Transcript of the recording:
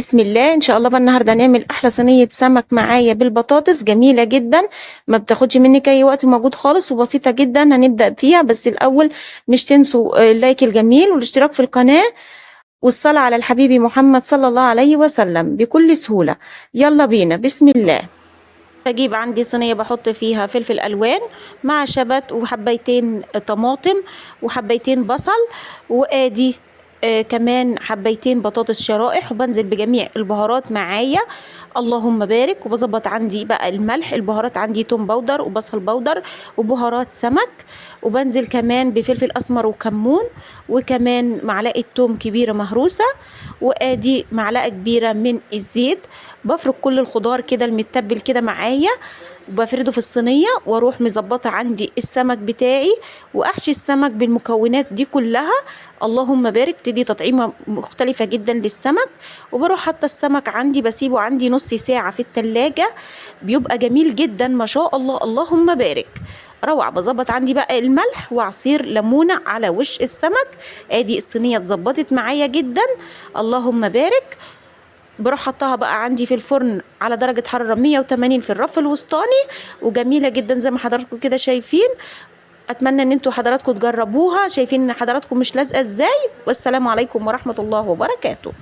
بسم الله ان شاء الله بقى النهارده هنعمل احلى صينيه سمك معايا بالبطاطس جميله جدا. ما بتاخدش منك اي وقت موجود خالص وبسيطه جدا. هنبدا فيها بس الاول مش تنسوا اللايك الجميل والاشتراك في القناه والصلاه على الحبيب محمد صلى الله عليه وسلم بكل سهوله. يلا بينا بسم الله. بجيب عندي صينيه بحط فيها فلفل الوان مع شبت وحبيتين طماطم وحبيتين بصل وادي كمان حبيتين بطاطس شرائح، وبنزل بجميع البهارات معايا. اللهم بارك. وبظبط عندي بقى الملح، البهارات عندي توم بودر وبصل بودر وبهارات سمك، وبنزل كمان بفلفل اسمر وكمون، وكمان معلقه توم كبيره مهروسه، وادي معلقه كبيره من الزيت. بفرك كل الخضار كده المتبل كده معايا وبفرده في الصينيه، واروح مظبطه عندي السمك بتاعي واحشي السمك بالمكونات دي كلها. اللهم بارك. تدي تطعيمه مختلفه جدا للسمك. وبروح حاطه السمك عندي بسيبه عندي نص ساعه في التلاجة، بيبقى جميل جدا ما شاء الله. اللهم بارك. روعة. بظبط عندي بقى الملح وعصير ليمونة على وش السمك. ادي الصينية اتظبطت معايا جدا. اللهم بارك. بروح حطها بقى عندي في الفرن على درجة حرارة 180 في الرف الوسطاني، وجميلة جدا زي ما حضراتكم كده شايفين. اتمنى ان انتوا حضراتكم تجربوها. شايفين ان حضراتكم مش لازقة ازاي. والسلام عليكم ورحمة الله وبركاته.